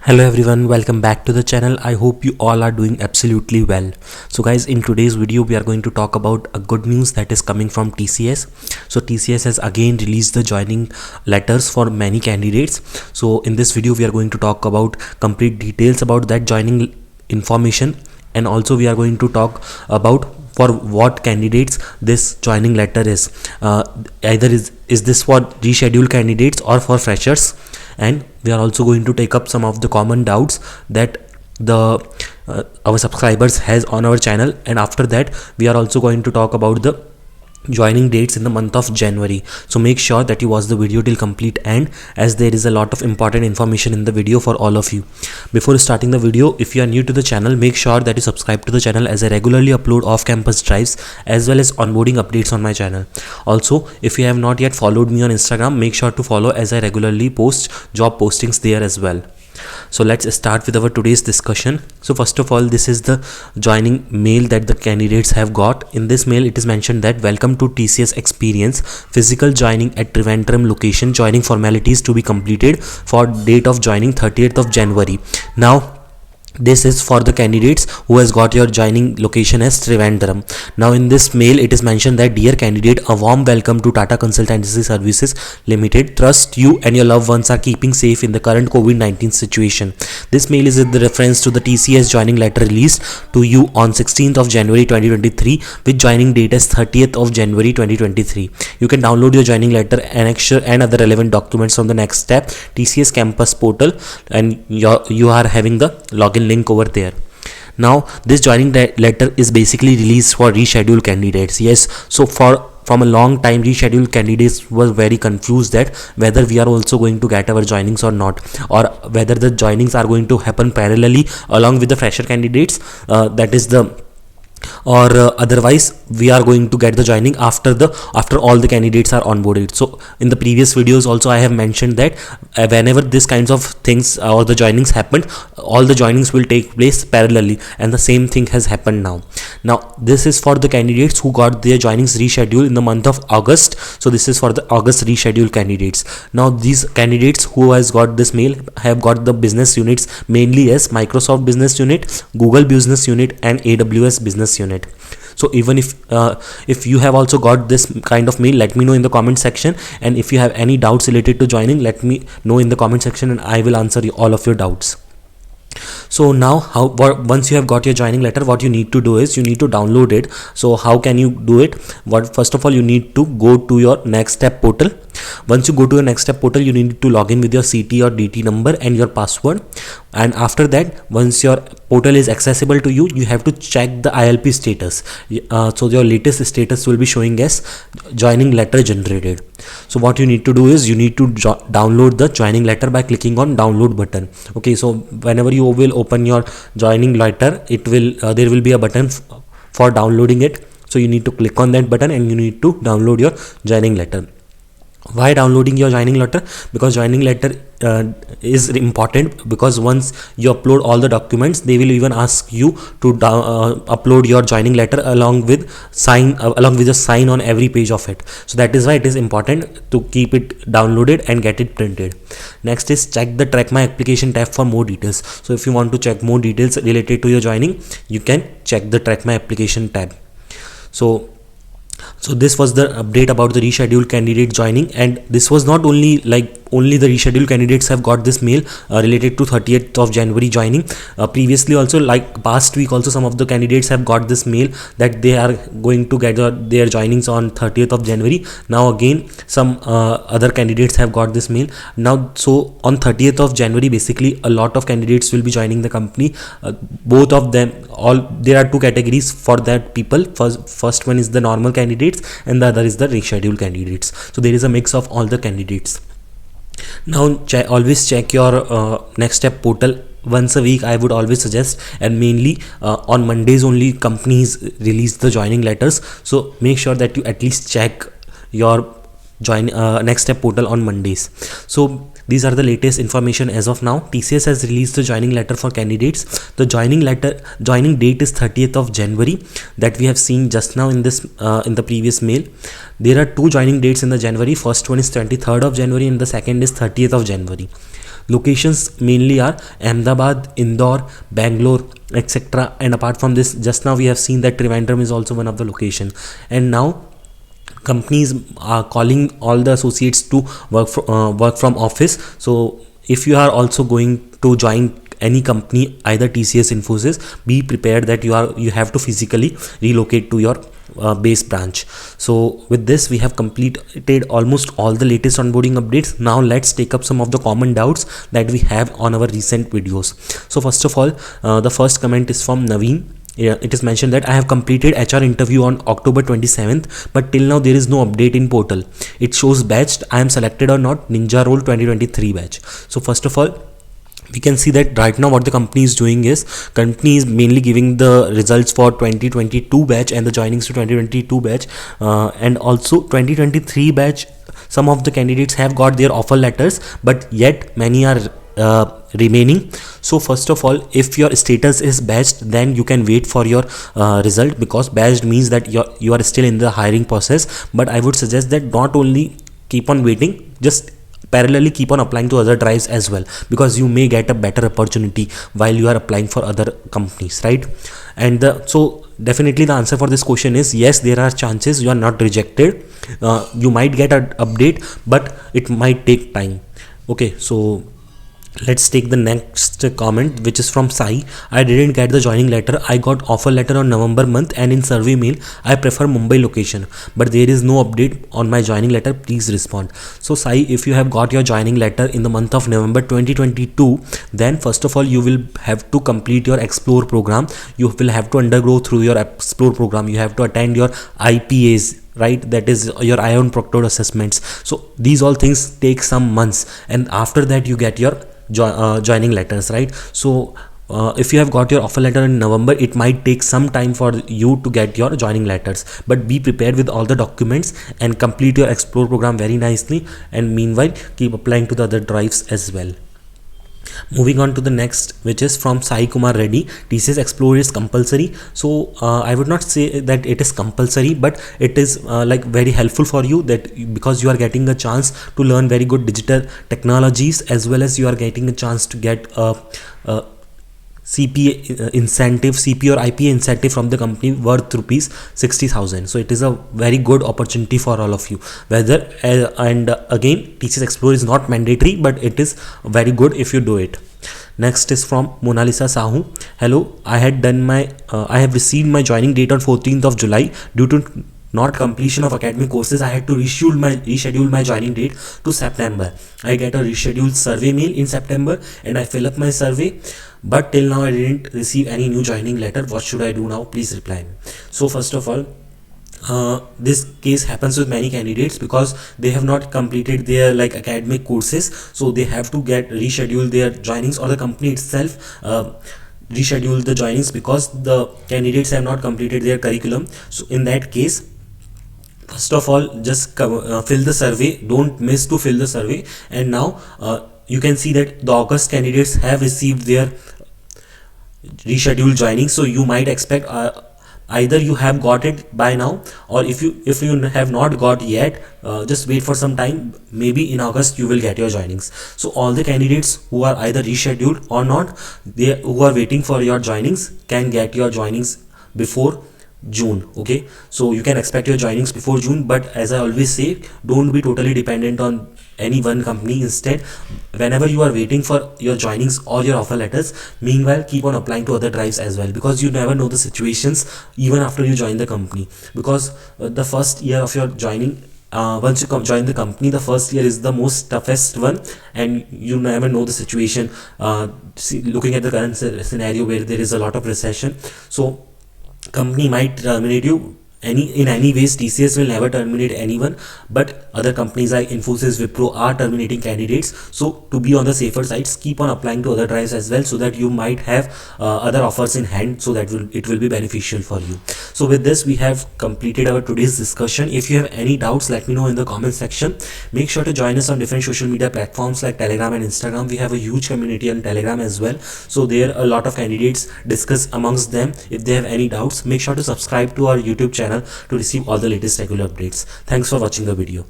Hello everyone, welcome back to the channel. I hope you all are doing absolutely well. So guys, in today's video we are going to talk about a good news that is coming from TCS. So TCS has again released the joining letters for many candidates. So in this video we are going to talk about complete details about that joining information, and also we are going to talk about for what candidates this joining letter is. Either is this for rescheduled candidates or for freshers, and we are also going to take up some of the common doubts that the our subscribers has on our channel, and after that we are also going to talk about the joining dates in the month of January. So make sure that you watch the video till complete end, as there is a lot of important information in the video for all of you. Before starting the video, if you are new to the channel, make sure that you subscribe to the channel, as I regularly upload off-campus drives as well as onboarding updates on my channel. Also, if you have not yet followed me on Instagram, make sure to follow, as I regularly post job postings there as well. So let's start with our today's discussion. So first of all, this is the joining mail that the candidates have got. In this mail it is mentioned that welcome to TCS experience, physical joining at Trivandrum location, joining formalities to be completed for date of joining 30th of January. Now this is for the candidates who has got your joining location as Trivandrum. Now in this mail it is mentioned that, dear candidate, a warm welcome to Tata Consultancy Services Limited. Trust you and your loved ones are keeping safe in the current COVID-19 situation. This mail is in the reference to the TCS joining letter released to you on 16th of January 2023 with joining date as 30th of January 2023. You can download your joining letter, annexure and other relevant documents from the next step TCS campus portal, and you are having the login link over there. Now this joining letter is basically released for rescheduled candidates. Yes, so from a long time rescheduled candidates were very confused that whether we are also going to get our joinings or not, or whether the joinings are going to happen parallelly along with the fresher candidates, otherwise we are going to get the joining after all the candidates are onboarded. So in the previous videos also I have mentioned that whenever this kinds of things or the joinings happened, all the joinings will take place parallelly, and the same thing has happened now. This is for the candidates who got their joinings rescheduled in the month of August. So this is for the August rescheduled candidates. Now these candidates who has got this mail have got the business units mainly as Microsoft Business Unit, Google Business Unit and AWS Business Unit. So even if you have also got this kind of mail, let me know in the comment section, and if you have any doubts related to joining, let me know in the comment section and I will answer all of your doubts. So now once you have got your joining letter, what you need to do is you need to download it. So how can you do it? First of all, you need to go to your next step portal. Once you go to your next step portal, you need to log in with your CT or DT number and your password, and after that, once your portal is accessible to you, you have to check the ILP status. So your latest status will be showing as joining letter generated. So what you need to do is you need to download the joining letter by clicking on download button. Okay, so whenever you will open your joining letter, it will there will be a button for downloading it. So you need to click on that button and you need to download your joining letter. Why downloading your joining letter? Because joining letter is important, because once you upload all the documents, they will even ask you to upload your joining letter along with a sign on every page of it. So that is why it is important to keep it downloaded and get it printed. Next is check the track my application tab for more details. So if you want to check more details related to your joining, you can check the track my application tab. So this was the update about the rescheduled candidate joining, and this was not only the rescheduled candidates have got this mail related to 30th of January joining. Previously also, like past week also, some of the candidates have got this mail that they are going to get their joinings on 30th of January. Now again some other candidates have got this mail now. So on 30th of January, basically a lot of candidates will be joining the company. Both of them, there are two categories for that people. First one is the normal candidates and the other is the rescheduled candidates. So there is a mix of all the candidates. Now always check your next step portal once a week, I would always suggest, and mainly on Mondays only companies release the joining letters. So make sure that you at least check your next step portal on Mondays. So these are the latest information as of now. TCS has released the joining letter for candidates. The joining date is 30th of January that we have seen just now in the previous mail. There are two joining dates in the January. First one is 23rd of January and the second is 30th of January. Locations mainly are Ahmedabad, Indore, Bangalore, etc. And apart from this, just now we have seen that Trivandrum is also one of the location. And now companies are calling all the associates to work from office. So if you are also going to join any company, either TCS, Infosys, be prepared that you have to physically relocate to your base branch. So with this, we have completed almost all the latest onboarding updates. Now let's take up some of the common doubts that we have on our recent videos. So first of all, the first comment is from Naveen. Yeah, it is mentioned that I have completed HR interview on October 27th, but till now there is no update in portal. It shows batched. I am selected or not, Ninja Role 2023 batch. So first of all, we can see that right now what the company is doing is, company is mainly giving the results for 2022 batch and the joinings to 2022 batch, and also 2023 batch. Some of the candidates have got their offer letters, but yet many are remaining. So first of all, if your status is batched, then you can wait for your result, because batched means that you are still in the hiring process. But I would suggest that not only keep on waiting, just parallelly keep on applying to other drives as well, because you may get a better opportunity while you are applying for other companies, right? And so definitely the answer for this question is yes, there are chances you are not rejected. You might get an update, but it might take time. Okay, so let's take the next comment, which is from Sai. I didn't get the joining letter. I got offer letter on November month, and in survey mail I prefer Mumbai location, but there is no update on my joining letter. Please respond. So Sai, if you have got your joining letter in the month of November 2022, then first of all you will have to complete your Explore program. You will have to undergo through your Explore program. You have to attend your IPAs, right? That is your ion proctored assessments. So these all things take some months, and after that you get your joining letters, right? So if you have got your offer letter in November, it might take some time for you to get your joining letters, but be prepared with all the documents and complete your Explore program very nicely, and meanwhile keep applying to the other drives as well. Moving on to the next, which is from Sai Kumar Reddy. TCS Explore is compulsory. So I would not say that it is compulsory, but it is like very helpful for you, that because you are getting a chance to learn very good digital technologies, as well as you are getting a chance to get a CPA incentive, CP or IPA incentive from the company worth rupees 60,000. So it is a very good opportunity for all of you. Whether and again, TCS Explore is not mandatory, but it is very good if you do it. Next is from Mona Lisa Sahu. Hello, I have received my joining date on 14th of July. Due to not completion of academic courses, I had to reschedule my joining date to September. I get a rescheduled survey mail in September, and I fill up my survey, but till now I didn't receive any new joining letter. What should I do now? Please reply me. So first of all, this case happens with many candidates because they have not completed their academic courses, so they have to get reschedule their joinings, or the company itself reschedule the joinings because the candidates have not completed their curriculum. So in that case, first of all, just fill the survey. Don't miss to fill the survey. And now you can see that the August candidates have received their rescheduled joining. So you might expect either you have got it by now, or if you have not got yet, just wait for some time. Maybe in August you will get your joinings. So all the candidates who are either rescheduled or not, who are waiting for your joinings, can get your joinings before June. Okay, so you can expect your joinings before June, but as I always say, don't be totally dependent on any one company. Instead, whenever you are waiting for your joinings or your offer letters, meanwhile keep on applying to other drives as well, because you never know the situations even after you join the company. Because the first year of your joining, once you join the company, the first year is the most toughest one, and you never know the situation. Looking at the current scenario where there is a lot of recession, so company might terminate you. In any ways, TCS will never terminate anyone, but other companies like Infosys, Wipro are terminating candidates. So to be on the safer side, keep on applying to other drives as well, so that you might have other offers in hand, so that it will be beneficial for you. So with this, we have completed our today's discussion. If you have any doubts, let me know in the comment section. Make sure to join us on different social media platforms like Telegram and Instagram. We have a huge community on Telegram as well, so there a lot of candidates discuss amongst them. If they have any doubts, make sure to subscribe to our YouTube channel to receive all the latest regular updates. Thanks for watching the video.